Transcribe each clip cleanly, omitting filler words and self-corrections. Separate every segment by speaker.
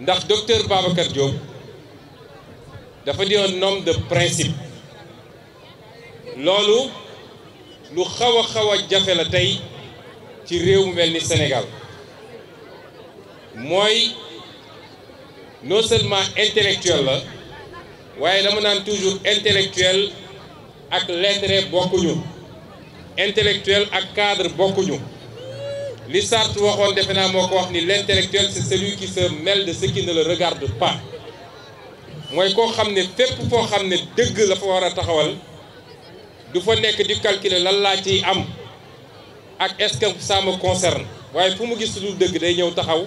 Speaker 1: ndax docteur Babacar Diop dafa di un homme de principe loolu lu xaw a jafe la tey ci réew mu mel ni Sénégal mooy non seulement intellectuel la waaye dama naan toujours intellectuel ak lettré bokkuñu intellectuel ak cadre bokkuñu li Sartre waxoon defe naa moo ko wax ni l'intellectuel c'est celui qui se mêle de ce qui ne le regarde pas mooy koo xam ne fépp foo xam ne dëgg la fa war a taxawal du fa nekk di calculer lan laa ciy am ak est-ce que ça me concerne waaye fu mu gis lu dëgg day ñëw taxaw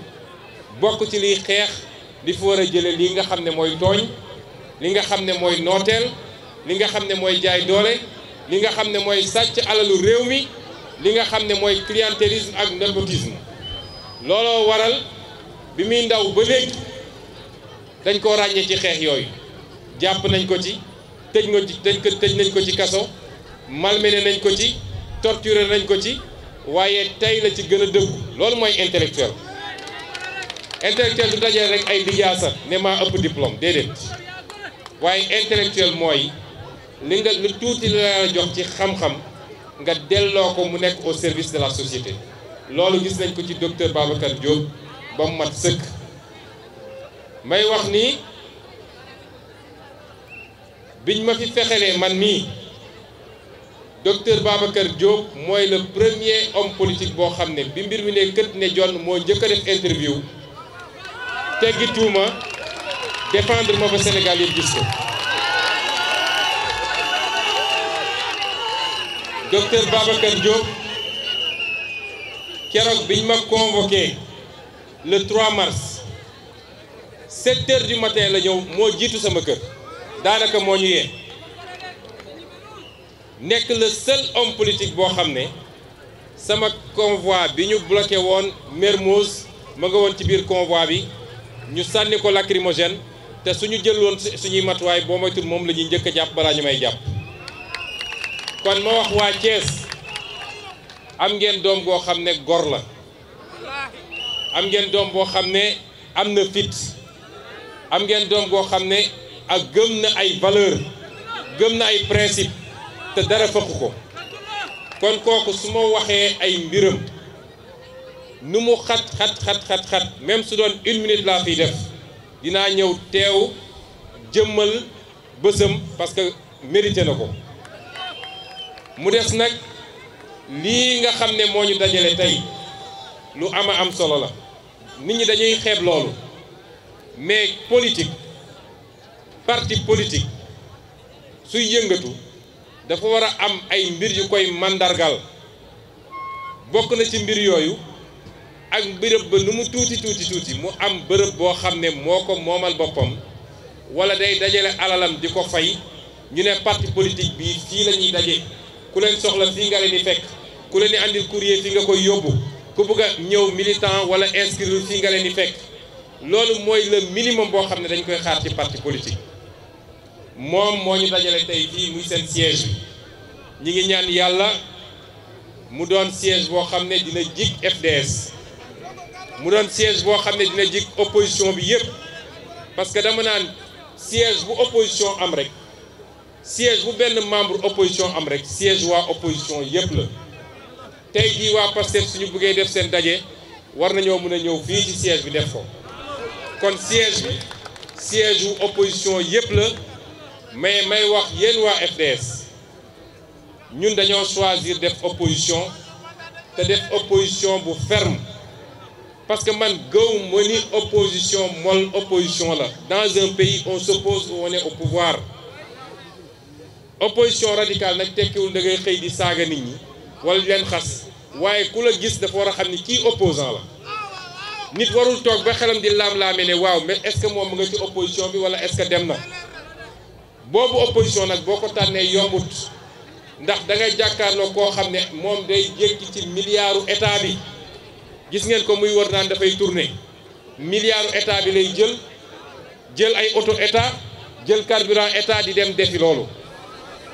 Speaker 1: bokk ci liy xeex li fa war a jële li nga xam ne mooy tooñ li nga xam ne mooy nooteel li nga xam ne mooy jaay doole li nga xam ne mooy sàcc alalu réew mi li nga xam ne mooy clientélisme ak népotisme looloo waral bi muy ndaw ba léegi dañ ko ràññee ci xeex yooyu jàpp nañ ko ci tëj nañ ko ci kaso malmené nañ ko ci torturé nañ ko ci waaye tey la ci gën a dëggu loolu mooy intellectuel intellectuel du dajee rek ay lijaasa ne maa ëpp diplôme déedéet waaye intellectuel mooy li nga lu tuuti la jox ci xam-xam nga delloo ko mu nekk au service de la société loolu gis nañ ko ci docteur Babacar Diop ba mu mat sëkk may wax ni biñ ma fi fexelee man mii docteur Babacar Diop mooy le premier homme politique boo xam ne bi mbir mi ne kët ne jonn moo njëkk a def interview teggi tuuma défendre ma ba Sénégal yëpp gis ko docteur Babacar Diop keroog biñ ma convoqué le 3 mars 7 heures du matin la ñëw moo jiitu sama kër daanaka moo ñu yee nekk le seul homme politique boo xam ne sama convoi bi ñu bloqué woon Mermoz ma nga woon ci biir convoi bi ñu sànni ko lacrymogène te suñu jëloon suñuy matuwaay boo moytul moom la ñuy njëkk a jàpp balaa ñu may jàpp kon ma wax waa Thiès am ngeen doom goo xam ne gor la am ngeen doom boo xam ne am na fit am ngeen doom goo xam ne ak gëm na ay valeur gëm na ay principe te dara fëkk ko kon kooku su ma waxee ay mbiram nu mu xat même su doon 1 minute laa fiy def dinaa ñëw teew jëmmal bësam parce que mérité na ko mu des nag lii nga xam ne moo ñu dajale tey lu am solo la nit ñi dañuy xeeb loolu mais politique parti politique suy yëngatu dafa war a am ay mbir yu koy mandargal bokk na ci mbir yooyu ak bërëb ba nu mu tuuti mu am bërëb boo xam ne moo ko moomal boppam wala day dajale alalam di ko fay ñu ne parti politique bii fii la ñuy daje ku leen soxla fii nga leen di fekk ku leen di andil courrier fii nga koy yóbbu ku bëgg a ñëw militant wala inscrire fii nga leen di fekk loolu mooy le minimum boo xam ne dañ koy xaar ci parti politique moom moo ñu dajale tey fii muy seen siège bi ñi ngi ñaan yàlla mu doon siège boo xam ne dina jig FDS mu doon siège boo xam ne dina jig opposition bi yëpp parce que dama naan siège bu opposition am rek siège bu benn membre opposition am rek siège waa opposition yëpp la tey jii waa Pastef suñu bëggee def seen daje war nañoo mën a ñëw fii ci siège bi def ko kon siège bi siège wu opposition yëpp la mais may wax yéen waa FDS ñun dañoo choisir def opposition te def opposition bu ferme parce que man gëw ma ni opposition molle opposition la dans un pays on s'oppose ou on est au pouvoir opposition radicale nag tekkiwul da ngay xëy di saaga nit ñi wala di leen xas waaye ku la gis dafa war a xam ni kii opposant la nit warul toog ba xelam di laam-laame ne waaw mais est-ce que moom mu nga ci opposition bi wala est-ce que dem na boobu opposition nag boo ko tànnee yombut ndax da ngay jàkkaarloo koo xam ne moom day jékki ci milliardu état bi gis ngeen ko muy wër naan dafay tourner milliardu état bi lay jël ay auto état jël carburant état di dem defi loolu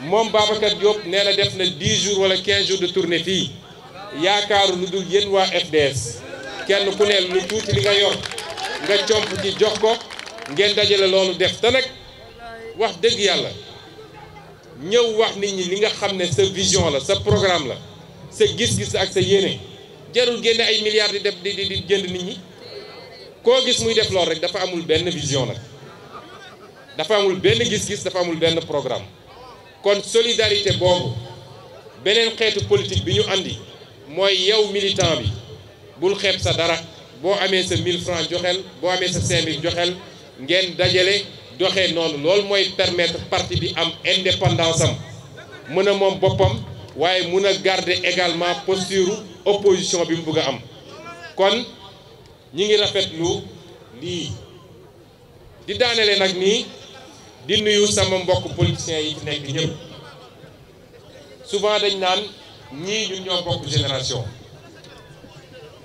Speaker 1: moom Babacar Diop nee na def na 10 jours wala 15 jours de tournée fii yaakaaru lu dul yéen waa FDS kenn ku ne lu tuuti li nga yor nga comp ci jox ko ngeen dajale loolu def te nag wax dëgg yàlla ñëw wax nit ñi li nga xam ne sa vision la sa programme la sa gis-gis ak sa yéene jarul génne ay milliards di def di jënd nit ñi koo gis muy def loolu rek dafa amul benn vision nag dafa amul benn gis-gis dafa amul benn programme kon solidarité boobu beneen xeetu politique bi ñu andi mooy yow militant bi bul xeeb sa dara boo amee sa 1000 francs joxel boo amee sa 5000 joxel ngeen dajale doxee noonu loolu mooy permettre parti bi am indépendance am mën a moom boppam waaye mun a garder également posture opposition bi mu bëgg a am kon ñi ngi rafetlu lii di daanele nag nii di nuyu sama mbokk politiciens yi fi nekk ñëpp souvent dañ naan ñii ñun ñoo bokk génération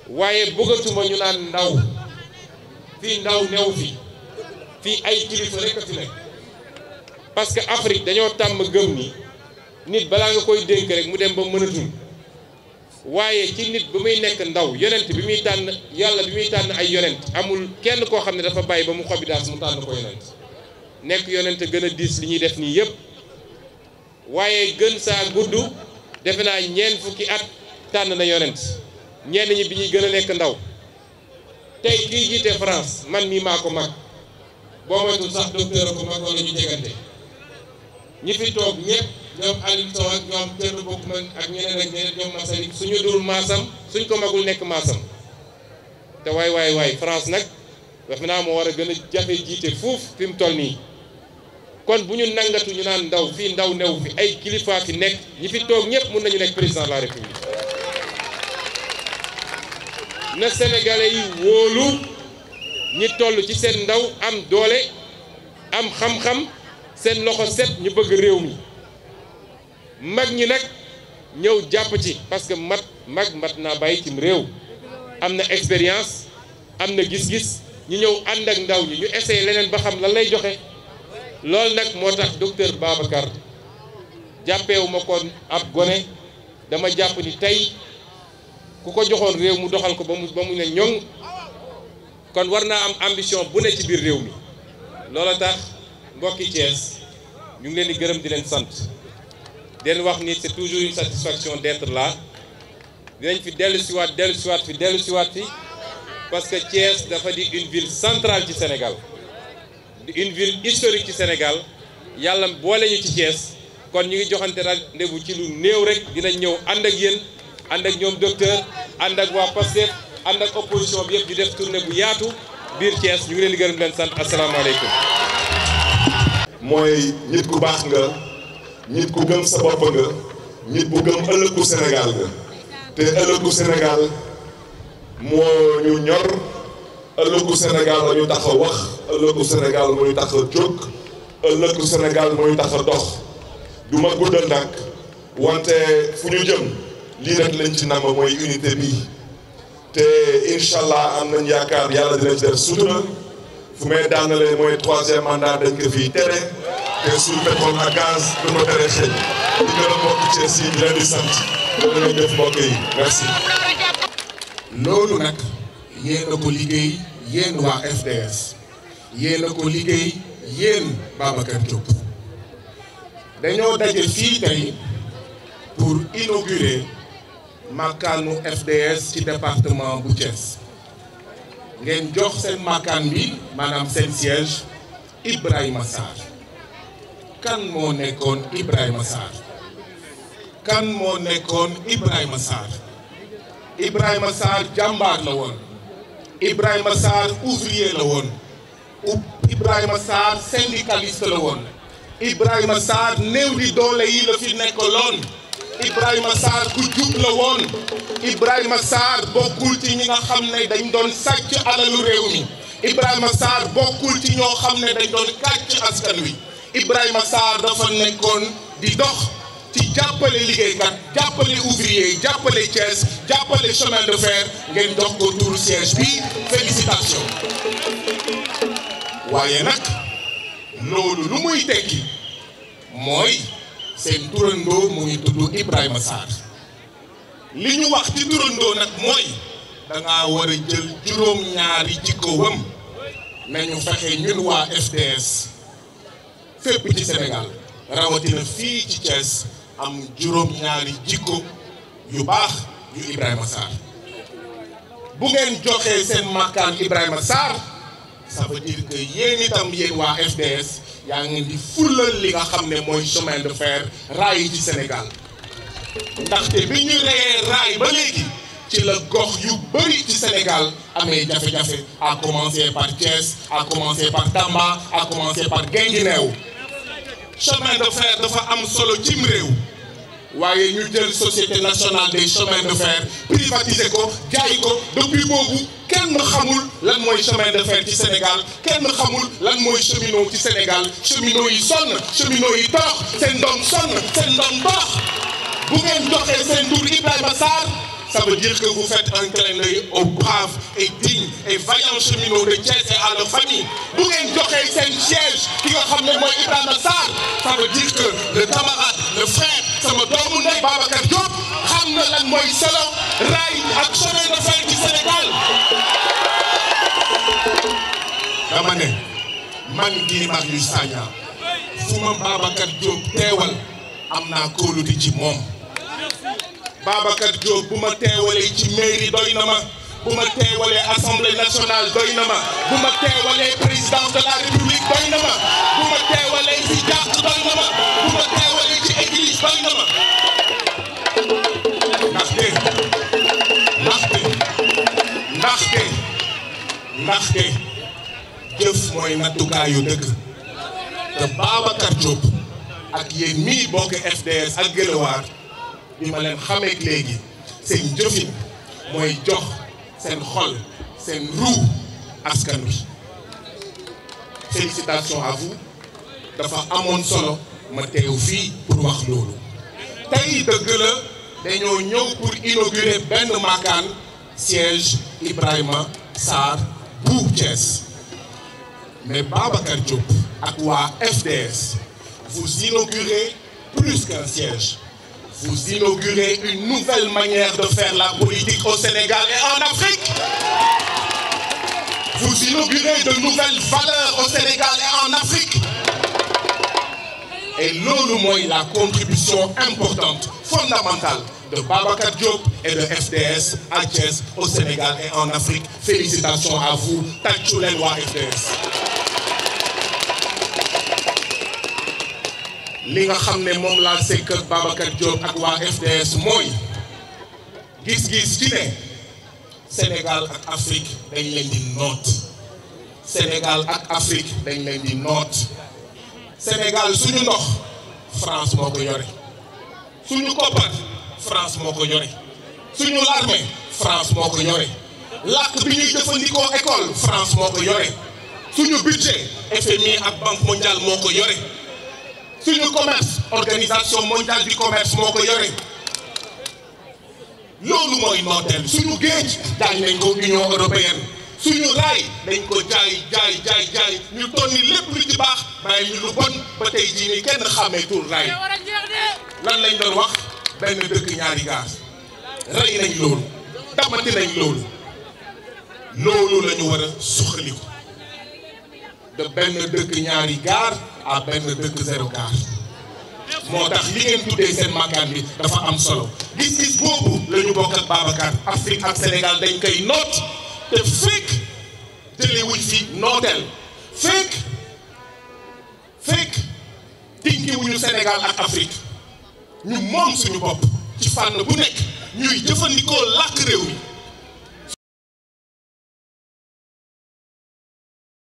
Speaker 1: waaye bëggatuma ñu naan ndaw fii ndaw new fii ay kilifa rek a fi nekk parce que Afrique dañoo tàmm gëm ni nit balaa nga koy dénk rek mu dem ba mënatul waaye ci nit bi muy nekk ndaw yonent bi muy tànn yàlla bi muy tànn ay yonent amul kenn koo xam ne dafa bàyyi ba mu xobi daas mu tànn ko yonent nekk yonent gën a diis li ñuy def nii yëpp waaye gën saa gudd defe naa ñeent fukki at tànn na yonent ñenn ñi bi ñuy gën a nekk ndaw tey kii jiite France man mii maa ko mag boo moytul sax docteur ko mag wala ñu jegante ñi fi toog ñëpp ñoom Aliou Sow ak ñoom Thierno Bocoum ak ñeneen ak ñeneen ñoom Masalik suñu dul maasam suñ ko magul nekk maasam te waay France nag defe naa moo war a gën a jafe jiite fuuf fi mu toll nii kon bu ñu nangatu ñu naan ndaw fii ndaw new fi ay kilifa fi nekk ñi fi toog ñëpp mun nañu nekk président de la République na Sénégalais yi wóolu ñi toll ci seen ndaw am doole am xam-xam seen loxo set ñu bëgg réew mi mag ñi nag ñëw jàpp ci parce que mat naa bàyyi cim réew am na expérience am na gis-gis ñu ñëw ànd ak ndaw ñi ñu essayé leneen ba xam lan lay joxe loolu nag moo tax docteur Babacar jàppeewu ma kon ab gone dama jàpp ni tey ku ko joxoon réew mu doxal ko ba mu ne ñoŋ kon war naa am ambition bu ne ci biir réew mi loola tax mbokki Thiès ñu ngi leen di gërëm di leen sant di leen wax ni c'est toujours une satisfaction d'être là dinañ fi dellu siwaat fi parce que Thiès dafa di une ville centrale ci Sénégal di une ville historique ci Sénégal yàlla boole ñu ci Thiès kon ñu ngi joxante rendez-vous ci lu néew rek dinañ ñëw ànd ak yéen ànd ak ñoom docteur ànd ak waa Pastef ànd ak opposition bi yëpp di def tournée bu yaatu biir Thiès ñu ngi leen di gërëm di leen sant asalaamaaleykum.
Speaker 2: mooy nit ku baax nga nit ku gëm sa bopp nga nit bu gëm ëllëgu Sénégal nga te ëllëgu Sénégal moo ñu ñor ëllëgu Sénégal la ñu tax a wax ëllëgu Sénégal moo ñu tax a jóg ëllëgu Sénégal moo ñu tax a dox du ma guddal nag wante fu ñu jëm lii rek lañ ci nam mooy unité bi te incha allah am nañ yaakaar yàlla dina ci def sutura fu may daanale mooy 3e mandat dañ ko fiy tere te suñu pétrole ak gaz du ko tere xëy di gën a mbokk Thiès yi di leen di sant loolu lañ def mbokk yi merci.
Speaker 3: loolu nag yéen a ko liggéey yéen waa FDS yéen a ko liggéey yéen Babacar Diop dañoo daje fii tey pour inaugurer makkaanu FDS ci département bu Thiès ngeen jox seen makkaan bi maanaam seen siège Ibrahima Sarr kan moo nekkoon Ibrahima Sarr kan moo nekkoon Ibrahima Sarr Ibrahima Sarr jàmbaar la woon Ibrahima Sarr ouvrier la woon Ibrahima Sarr syndicaliste la woon Ibrahima Sarr néew di doole yi la fi nekkaloon Ibrahima Sarr ku jub la woon Ibrahima Sarr bokkul ci ñi nga xam ne dañ doon sàcc alalu réew mi Ibrahima Sarr bokkul ci ñoo xam ne dañ doon kàcc askan wi Ibrahima Sarr dafa nekkoon di dox ci jàppale liggéeykat jàppale ouvrier jàppale Thiès jàppale chemin de fer ngeen jox ko turu siège bi félicitations waaye nag loolu lu muy tekki mooy seen turandoo mu ngi tudd Ibrahima Sarr li ñu wax ci turandoo nag mooy dangaa war a jël juróom-ñaari jikkoowam nañu fexe ñun waa FDS fépp ci Sénégal rawatina fii ci Thiès am juróom-ñaari jikko yu baax yu Ibrahima Sarr bu ngeen joxee seen makkaan Ibrahima Sarr ça veut dire que yéen itam yéen waa FDS yaa ngi di fulal li nga xam ne mooy chemin de fer raay yi ci Sénégal ndaxte bi ñu reyee raay ba léegi ci la gox yu bëri ci Sénégal amee jafe-jafe à commencer par Thiès à commencer par Tamba à commencer par Guinguinéo chemin de fer dafa am solo cim réew waaye ñu jël société nationale des chemins de fer privatiser ko jaay ko depuis boobu kenn xamul lan mooy chemin de fer ci Sénégal kenn xamul lan mooy cheminot ci Sénégal cheminot yi sonn cheminot yi torox seen doom sonn seen doom torox bu ngeen joxee seen tur Ibrahima Sarr ça veut dire que vous faites un clin d'œil aux braves et dignes et vaillants cheminots de Thiès et à leur famille bu ngeen joxee seen siège ki nga xam ne mooy Ibrahima Sarr ça veut dire que le camarade le frère sama doomu ndey Babacar Diop xam na lan mooy solo rail ak chemin de fer ci Sénégal dama ne man Guy Marius Sagna fu ma Babacar Diop teewal am naa kóolute ci moom Babacar Diop bu ma teewalee ci mairie doy na ma bu ma teewalee assemblée nationale doy na ma bu ma teewalee président de la république doy na ma bu ma teewalee ci jàkk doy na ma bu ma teewalee ci église doy na ma ndaxte jëf mooy nattukaayu dëgg te Babacar Diop ak yéen mii bokk FDS ak Guelwaar bi ma leen xamee léegi seen jëfin mooy jox seen xol seen ruu askan wi félicitations à vous dafa amoon solo ma teew fii pour wax loolu tey dëgg la dañoo ñëw pour inaugurer benn makkaan siège Ibrahima Sarr bu Thiès mais Babacar Diop ak waa FDS vous inaugurez plus qu'un siège. Vous inaugurez une nouvelle manière de faire la politique au Sénégal et en Afrique. Vous inaugurez de nouvelles valeurs au Sénégal et en Afrique. Et loolu mooy la contribution importante, fondamentale de Babacar Diop et de FDS à Thiès, au Sénégal et en Afrique. Félicitations à vous, tàccu leen waa FDS. li nga xam ne moom laa sekk ak Babacar Diop ak waa FDS mooy gis-gis ci ne Sénégal ak Afrique dañ leen di noot Sénégal ak Afrique dañ leen di noot Sénégal suñu ndox France moo ko yore suñu koppar France moo ko yore suñu l'armée France moo ko yore làkk bi ñuy jëfandikoo école France moo ko yore suñu budget FMI ak Banque mondiale moo ko yore suñu commerce organisation mondiale du commerce moo ko yore loolu mooy nooteel suñu géej jaay nañ ko Union européenne suñu raay dañ ko jaay ñu tonni lépp lu ci baax bàyyi ñu lu bon ba tey jii nii kenn xàmmeetul raay lan lañ doon wax benn dëkk ñaari gaar rey nañ loolu damati nañ loolu la ñu war a suqaliku de benn dëkk ñaari gaar à benn dëkk zéro gaar moo tax li ngeen tuddee seen makkaan bi dafa am solo gis-gis boobu la ñu bokk ak Babacar Afrique ak Sénégal dañ koy noot te fekk jëlee wuñ fi nooteel fekk tinki wuñu Sénégal ak Afrique ñu moom suñu bopp ci fànn bu nekk ñuy jëfandikoo làkk réew mi